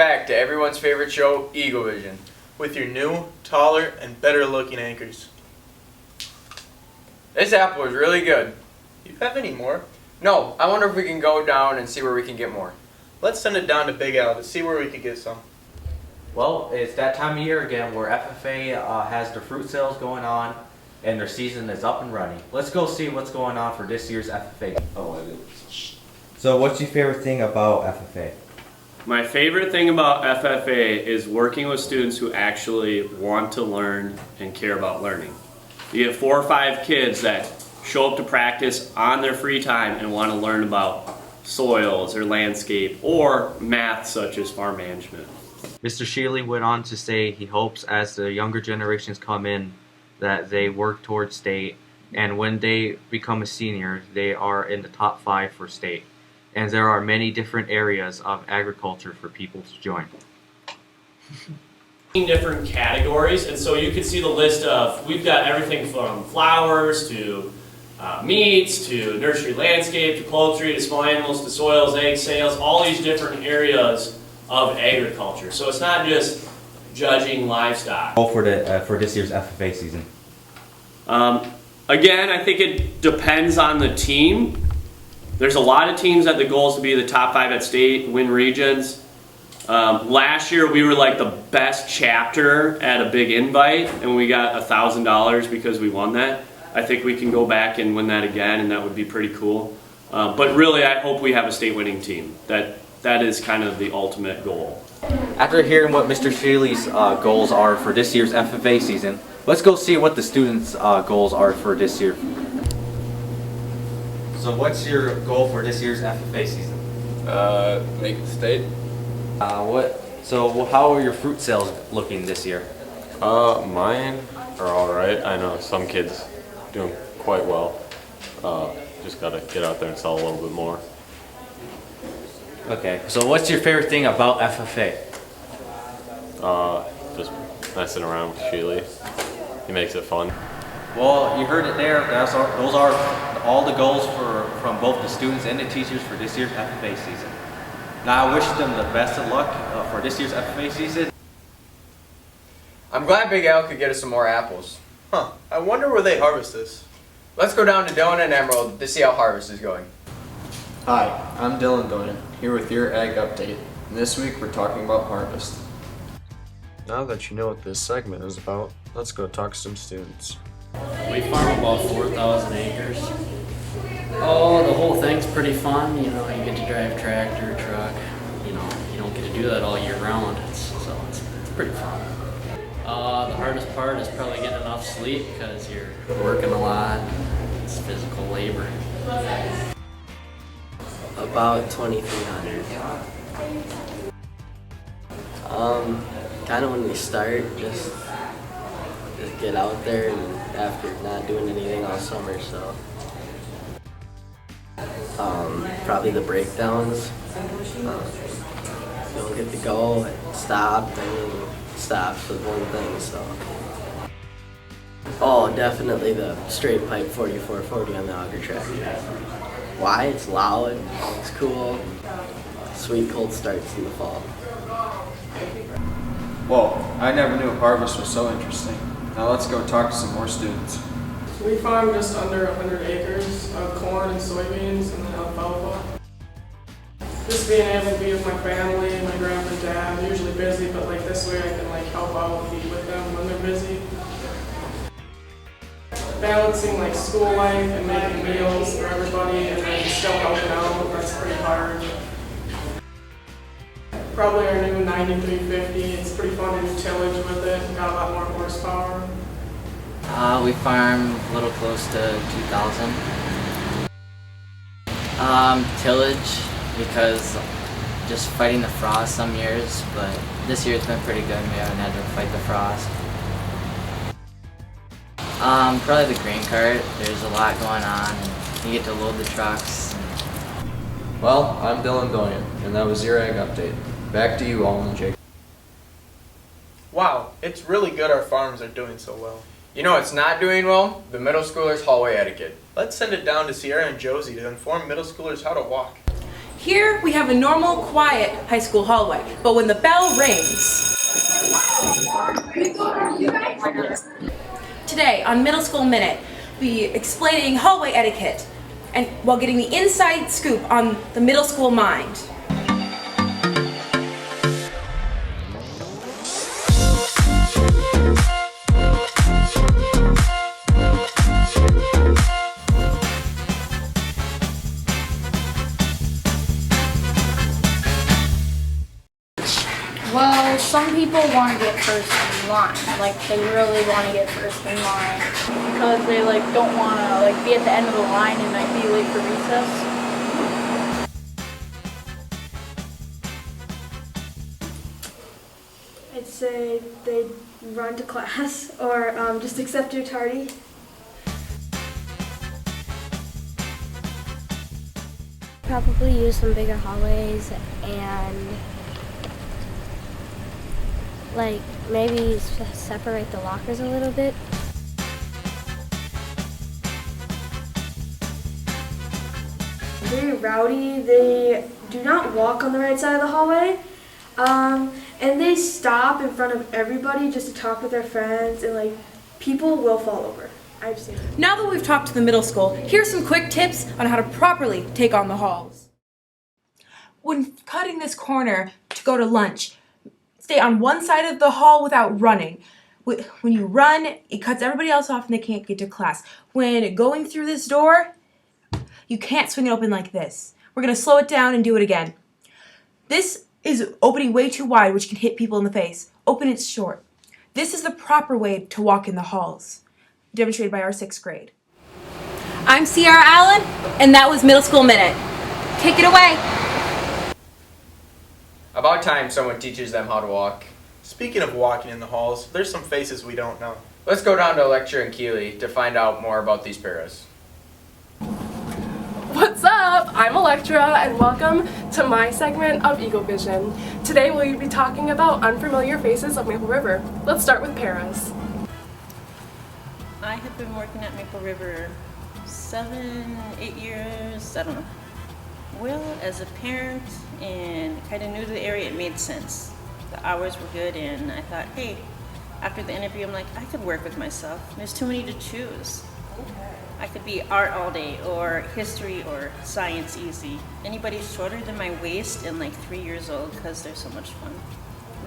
back to everyone's favorite show, Eagle Vision, with your new, taller, and better looking anchors. This apple is really good. Do you have any more? No, I wonder if we can go down and see where we can get more. Let's send it down to Big Al to see where we could get some. Well, it's that time of year again where FFA has their fruit sales going on and their season is up and running. Let's go see what's going on for this year's FFA. So what's your favorite thing about FFA? My favorite thing about FFA is working with students who actually want to learn and care about learning. You get 4 or 5 kids that show up to practice on their free time and want to learn about soils or landscape or math such as farm management. Mr. Shealy went on to say he hopes as the younger generations come in that they work towards state, and when they become a senior they are in the top 5 for state. And there are many different areas of agriculture for people to join. Different categories, and so you can see the list of, we've got everything from flowers to meats to nursery landscape to poultry to small animals to soils, egg sales, all these different areas of agriculture. So it's not just judging livestock. For this year's FFA season. Again, I think it depends on the team. There's a lot of teams that the goal is to be the top 5 at state, win regions. Last year we were like the best chapter at a big invite and we got $1,000 because we won that. I think we can go back and win that again and that would be pretty cool. But really I hope we have a state winning team. That is kind of the ultimate goal. After hearing what Mr. Shealy's goals are for this year's FFA season, let's go see what the students' goals are for this year. So what's your goal for this year's FFA season? Make the state. So how are your fruit sales looking this year? Mine are alright. I know some kids doing quite well. Just gotta get out there and sell a little bit more. Okay, so what's your favorite thing about FFA? Just messing around with Shealy. He makes it fun. Well, you heard it there. Those are all the goals from both the students and the teachers for this year's FFA season. Now I wish them the best of luck for this year's FFA season. I'm glad Big Al could get us some more apples. Huh, I wonder where they harvest this. Let's go down to Dylan and Emerald to see how harvest is going. Hi, I'm Dylan Doyen, here with your Ag Update, and this week we're talking about harvest. Now that you know what this segment is about, let's go talk to some students. We farm about 4,000 acres. Oh, the whole thing's pretty fun. You know, you get to drive tractor, truck. You know, you don't get to do that all year round, so it's pretty fun. The hardest part is probably getting enough sleep because you're working a lot. It's physical labor. About 2,300. Kind of when we start, just get out there, and after not doing anything all summer, so probably the breakdowns. You don't get to go and stop, and stops with one thing, so. Oh, definitely the straight pipe 4440 on the auger tractor. Why? It's loud, it's cool, sweet cold starts in the fall. Whoa, I never knew harvest was so interesting. Now let's go talk to some more students. We farm just under 100 acres of corn and soybeans and then alfalfa. Just being able to be with my family, my grandma and dad, they're usually busy, but like this way I can like help out and be with them when they're busy. Balancing like school life and making meals for everybody and then still helping out, that's pretty hard. Probably our new 9350, it's pretty fun to do tillage with it, got a lot more horsepower. We farm a little close to 2,000. Tillage, because just fighting the frost some years, but this year it's been pretty good. We haven't had to fight the frost. Probably the grain cart. There's a lot going on, and you get to load the trucks. Well, I'm Dylan Doyen, and that was your Ag Update. Back to you, Alden and Jake. Wow, it's really good our farms are doing so well. You know what's not doing well? The middle schoolers' hallway etiquette. Let's send it down to Sierra and Josie to inform middle schoolers how to walk. Here we have a normal, quiet high school hallway, but when the bell rings... Today on Middle School Minute, we'll be explaining hallway etiquette and while getting the inside scoop on the middle school mind. Well, some people want to get first in line. Like, they really want to get first in line because they don't want to be at the end of the line and be late for recess. I'd say they'd run to class or just accept your tardy. Probably use some bigger hallways and maybe separate the lockers a little bit. Very rowdy. They do not walk on the right side of the hallway. And they stop in front of everybody just to talk with their friends, and people will fall over. I've seen it. Now that we've talked to the middle school, here's some quick tips on how to properly take on the halls. When cutting this corner to go to lunch, stay on one side of the hall without running. When you run, it cuts everybody else off and they can't get to class. When going through this door, you can't swing it open like this. We're going to slow it down and do it again. This is opening way too wide, which can hit people in the face. Open it short. This is the proper way to walk in the halls, demonstrated by our 6th grade. I'm Ciara Allen, and that was Middle School Minute. Take it away. About time someone teaches them how to walk. Speaking of walking in the halls, there's some faces we don't know. Let's go down to a lecture in Keeley to find out more about these paras. What's up? I'm Electra and welcome to my segment of Eagle Vision. Today we'll be talking about unfamiliar faces of Maple River. Let's start with paras. I have been working at Maple River 7, 8 years, I don't know. Well, as a parent and kind of new to the area, it made sense. The hours were good and I thought, hey, after the interview, I'm like, I could work with myself. There's too many to choose. I could be art all day or history or science easy. Anybody shorter than my waist and 3 years old because they're so much fun.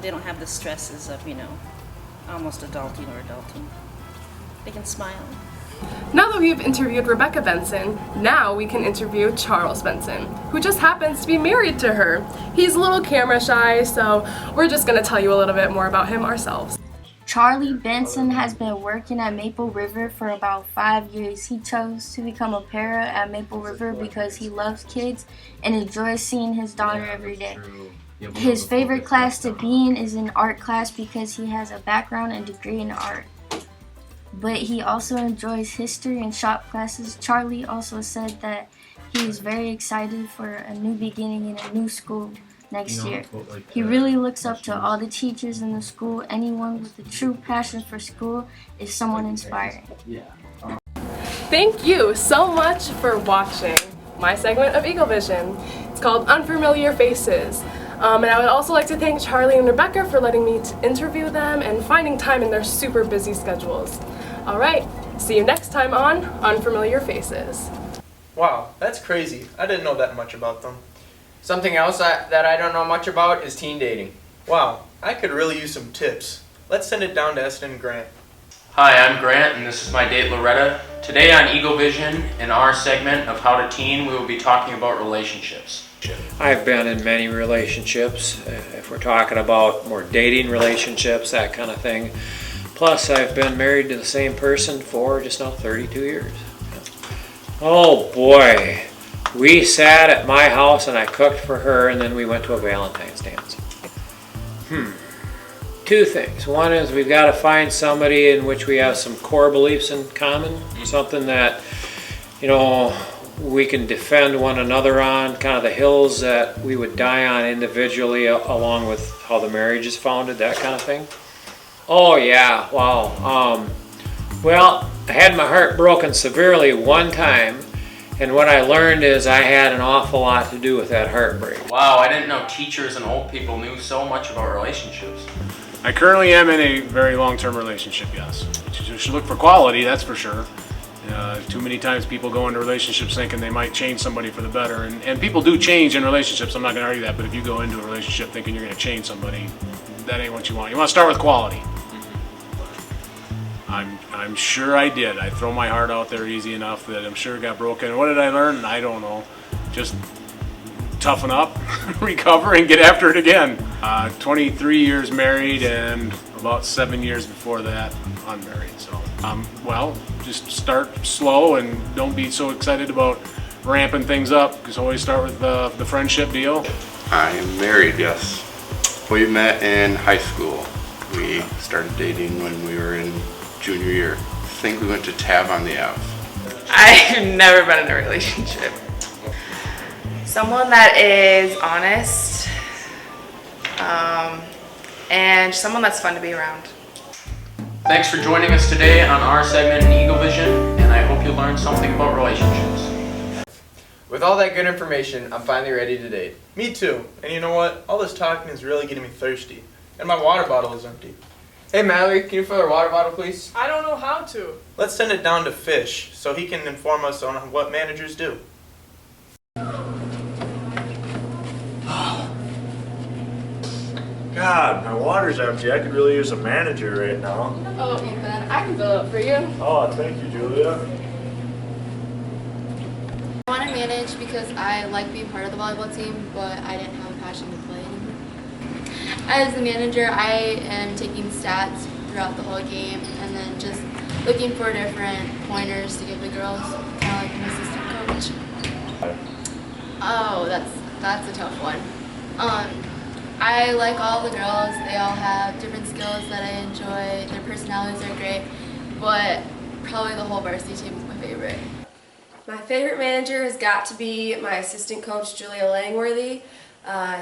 They don't have the stresses of, almost adulting or adulting. They can smile. Now that we've interviewed Rebecca Benson, now we can interview Charles Benson, who just happens to be married to her. He's a little camera shy, so we're just going to tell you a little bit more about him ourselves. Charlie Benson has been working at Maple River for about 5 years. He chose to become a para at Maple River because he loves kids and enjoys seeing his daughter every day. His favorite class to be in is an art class because he has a background and degree in art. But he also enjoys history and shop classes. Charlie also said that he is very excited for a new beginning in a new school next year. He really looks up to all the teachers in the school. Anyone with a true passion for school is someone inspiring. Thank you so much for watching my segment of Eagle Vision. It's called Unfamiliar Faces. And I would also like to thank Charlie and Rebecca for letting me interview them and finding time in their super busy schedules. All right, see you next time on Unfamiliar Faces. Wow, that's crazy. I didn't know that much about them. Something else that I don't know much about is teen dating. Wow, I could really use some tips. Let's send it down to Eston and Grant. Hi, I'm Grant, and this is my date Loretta. Today on Eagle Vision, in our segment of How to Teen, we will be talking about relationships. I've been in many relationships, if we're talking about more dating relationships, that kind of thing. Plus, I've been married to the same person for just now 32 years. Oh boy, we sat at my house and I cooked for her, and then we went to a Valentine's dance. Two things. One is we've got to find somebody in which we have some core beliefs in common, something that, we can defend one another on, kind of the hills that we would die on individually along with how the marriage is founded, that kind of thing. Oh yeah, wow. Well, I had my heart broken severely one time, And what I learned is I had an awful lot to do with that heartbreak. Wow, I didn't know teachers and old people knew so much about relationships. I currently am in a very long-term relationship, yes. You should look for quality, that's for sure. Too many times people go into relationships thinking they might change somebody for the better, and people do change in relationships, I'm not going to argue that, but if you go into a relationship thinking you're going to change somebody, that ain't what you want. You want to start with quality. I'm sure I did. I throw my heart out there easy enough that I'm sure it got broken. What did I learn? I don't know. Just toughen up, recover, and get after it again. 23 years married and about 7 years before that unmarried. So, well, just start slow and don't be so excited about ramping things up. Just always start with the friendship deal. I am married, yes. We met in high school. We started dating when we were in junior year. I think we went to Tab on the Ave. I've never been in a relationship. Someone that is honest, and someone that's fun to be around. Thanks for joining us today on our segment in Eagle Vision, and I hope you learned something about relationships. With all that good information, I'm finally ready to date. Me too. And you know what? All this talking is really getting me thirsty. And my water bottle is empty. Hey Mallory, can you fill our water bottle, please? I don't know how to. Let's send it down to Fish so he can inform us on what managers do. God, my water's empty. I could really use a manager right now. Oh, Ethan, I can fill it for you. Oh, thank you, Julia. I want to manage because I like being part of the volleyball team, but I didn't have a passion to play anymore. As the manager, I am taking stats throughout the whole game and then just looking for different pointers to give the girls, kind of like an assistant coach. Oh, that's a tough one. I like all the girls. They all have different skills that I enjoy. Their personalities are great, but probably the whole varsity team is my favorite. My favorite manager has got to be my assistant coach, Julia Langworthy.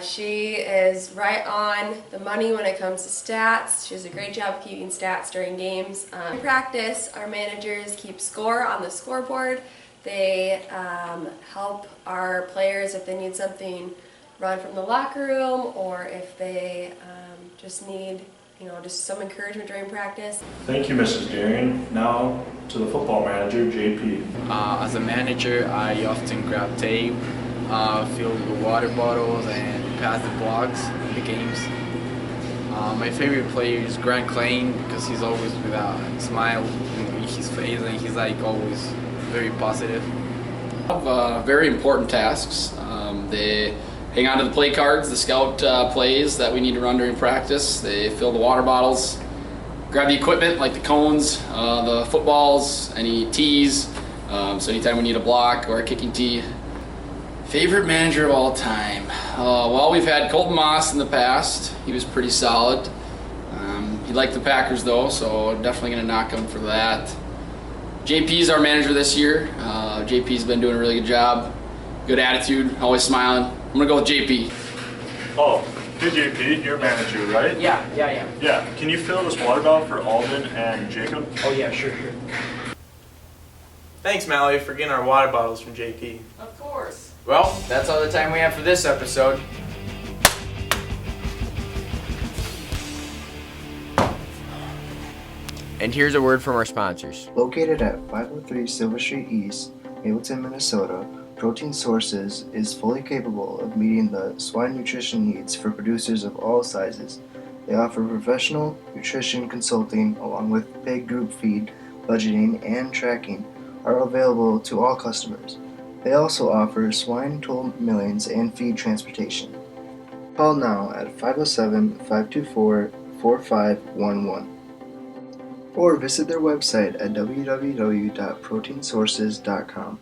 She is right on the money when it comes to stats. She does a great job of keeping stats during games. In practice, our managers keep score on the scoreboard. They help our players if they need something run from the locker room, or if they just need, just some encouragement during practice. Thank you, Mrs. Darian. Now to the football manager, JP. As a manager, I often grab tape, fill the water bottles, and pass the blocks in the games. My favorite player is Grant Klein because he's always with a smile in his face and he's like always very positive. I have very important tasks. They hang on to the play cards, the scout plays that we need to run during practice. They fill the water bottles, grab the equipment like the cones, the footballs, any tees. So anytime we need a block or a kicking tee. Favorite manager of all time? Well, we've had Colton Moss in the past. He was pretty solid. He liked the Packers though, so definitely going to knock him for that. JP's our manager this year. JP's been doing a really good job. Good attitude, always smiling. I'm going to go with JP. Oh, good JP, you're a manager, right? Yeah, I am. Yeah, can you fill this water bottle for Alden and Jacob? Oh yeah, sure. Thanks, Mallory, for getting our water bottles from JP. Of course. Well, that's all the time we have for this episode. And here's a word from our sponsors. Located at 503 Silver Street East, Mapleton, Minnesota, Protein Sources is fully capable of meeting the swine nutrition needs for producers of all sizes. They offer professional nutrition consulting along with pig group feed, budgeting, and tracking are available to all customers. They also offer swine toll millings and feed transportation. Call now at 507-524-4511 or visit their website at www.proteinsources.com.